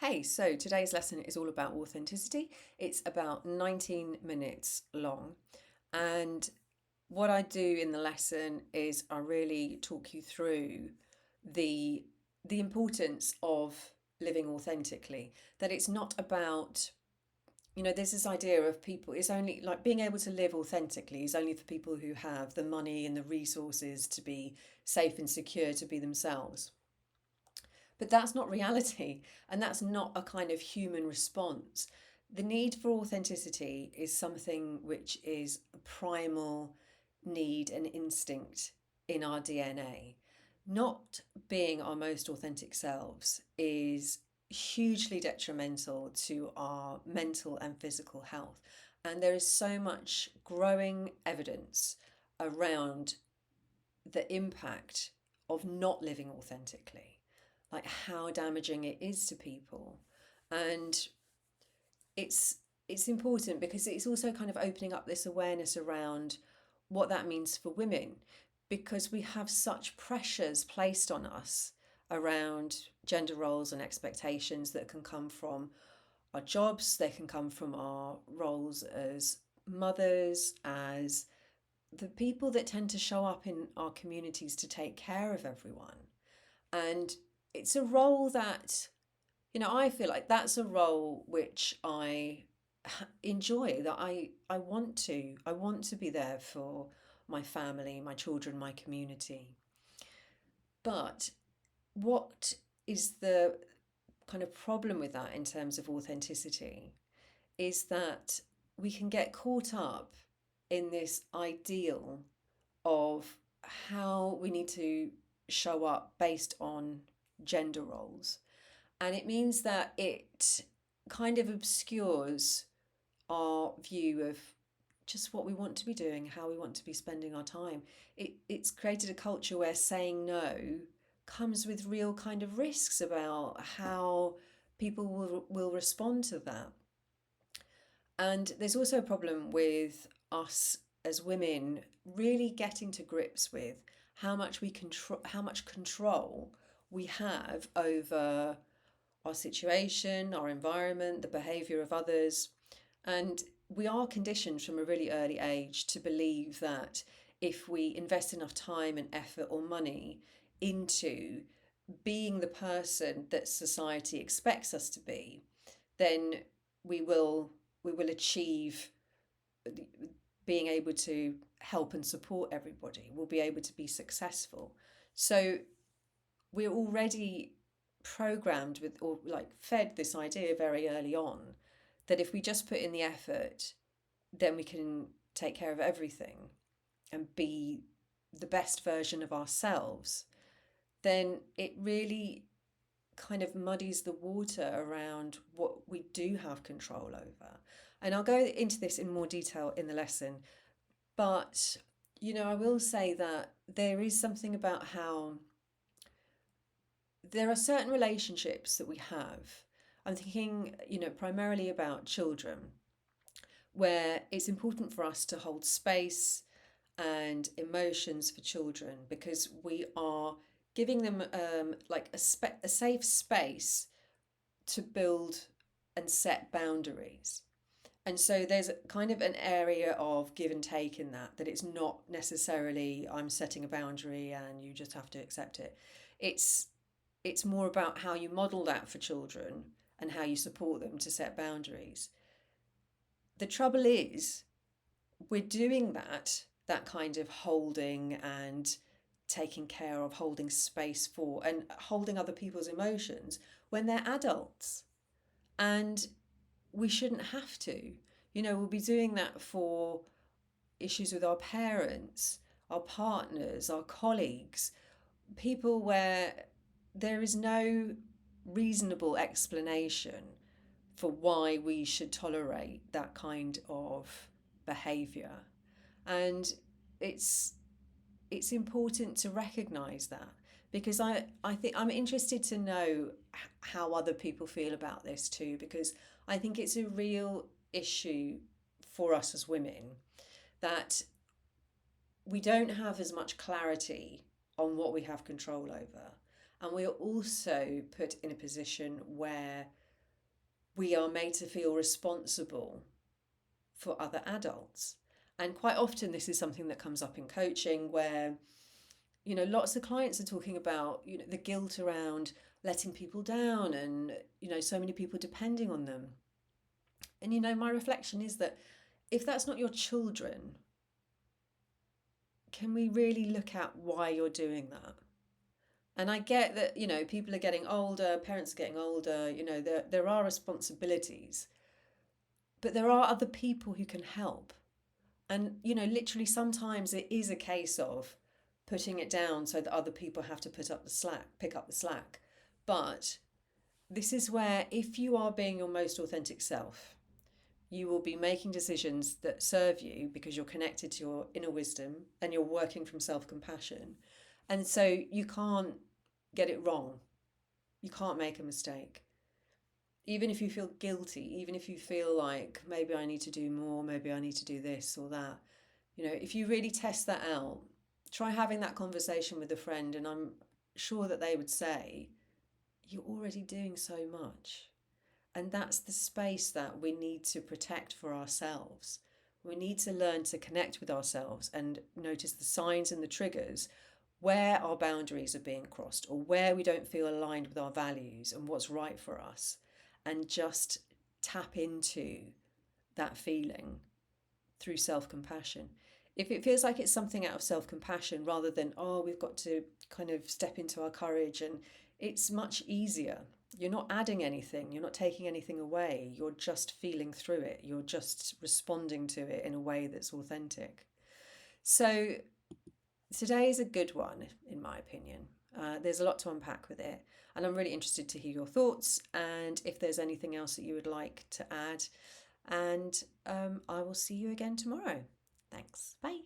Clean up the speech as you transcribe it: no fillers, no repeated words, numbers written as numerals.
Hey, so today's lesson is all about authenticity. It's about 19 minutes long. And what I do in the lesson is I really talk you through the the importance of living authentically. That it's not about, there's this idea of people, it's only like being able to live authentically is only for people who have the money and the resources to be safe and secure to be themselves. But that's not reality, and that's not a kind of human response. The need for authenticity is something which is a primal need and instinct in our DNA. Not being our most authentic selves is hugely detrimental to our mental and physical health. And there is so much growing evidence around the impact of not living authentically, like how damaging it is to people. And it's it's important because it's also kind of opening up this awareness around what that means for women, because we have such pressures placed on us around gender roles and expectations that can come from our jobs, they can come from our roles as mothers, as the people that tend to show up in our communities to take care of everyone. And it's a role that, I feel like that's a role which I enjoy, that I want to. I want to be there for my family, my children, my community. But what is the kind of problem with that in terms of authenticity is that we can get caught up in this ideal of how we need to show up based on gender roles. And it means that it kind of obscures our view of just what we want to be doing, how we want to be spending our time. It's created a culture where saying no comes with real kind of risks about how people will respond to that. And there's also a problem with us as women really getting to grips with how much control we have over our situation, our environment, the behavior of others. And we are conditioned from a really early age to believe that if we invest enough time and effort or money into being the person that society expects us to be, then we will we will achieve being able to help and support everybody. We'll be able to be successful. So we're already programmed with, or like fed this idea very early on, that if we just put in the effort, then we can take care of everything and be the best version of ourselves. Then it really kind of muddies the water around what we do have control over. And I'll go into this in more detail in the lesson. But, I will say that there is something about how there are certain relationships that we have. I'm thinking, primarily about children, where it's important for us to hold space and emotions for children because we are giving them like a safe space to build and set boundaries. And so there's kind of an area of give and take in that it's not necessarily I'm setting a boundary and you just have to accept it. It's it's more about how you model that for children and how you support them to set boundaries. The trouble is we're doing that kind of holding and taking care of, holding space for and holding other people's emotions when they're adults. And we shouldn't have to. We'll be doing that for issues with our parents, our partners, our colleagues, people where there is no reasonable explanation for why we should tolerate that kind of behavior. And it's it's important to recognize that because I think I'm interested to know how other people feel about this too, because I think it's a real issue for us as women that we don't have as much clarity on what we have control over. And we are also put in a position where we are made to feel responsible for other adults. And quite often, this is something that comes up in coaching where, lots of clients are talking about, the guilt around letting people down and, so many people depending on them. And, my reflection is that if that's not your children, can we really look at why you're doing that? And I get that, people are getting older, parents are getting older, there are responsibilities, but there are other people who can help. And, literally sometimes it is a case of putting it down so that other people have to pick up the slack. But this is where, if you are being your most authentic self, you will be making decisions that serve you because you're connected to your inner wisdom and you're working from self-compassion. And so you can't get it wrong. You can't make a mistake. Even if you feel guilty, even if you feel like maybe I need to do more, maybe I need to do this or that, if you really test that out, try having that conversation with a friend, and I'm sure that they would say, you're already doing so much. And that's the space that we need to protect for ourselves. We need to learn to connect with ourselves and notice the signs and the triggers where our boundaries are being crossed or where we don't feel aligned with our values and what's right for us, and just tap into that feeling through self-compassion. If it feels like it's something out of self-compassion rather than, we've got to kind of step into our courage, and it's much easier. You're not adding anything, you're not taking anything away, you're just feeling through it, you're just responding to it in a way that's authentic. So today is a good one, in my opinion. There's a lot to unpack with it, and I'm really interested to hear your thoughts and if there's anything else that you would like to add. And I will see you again tomorrow. Thanks. Bye.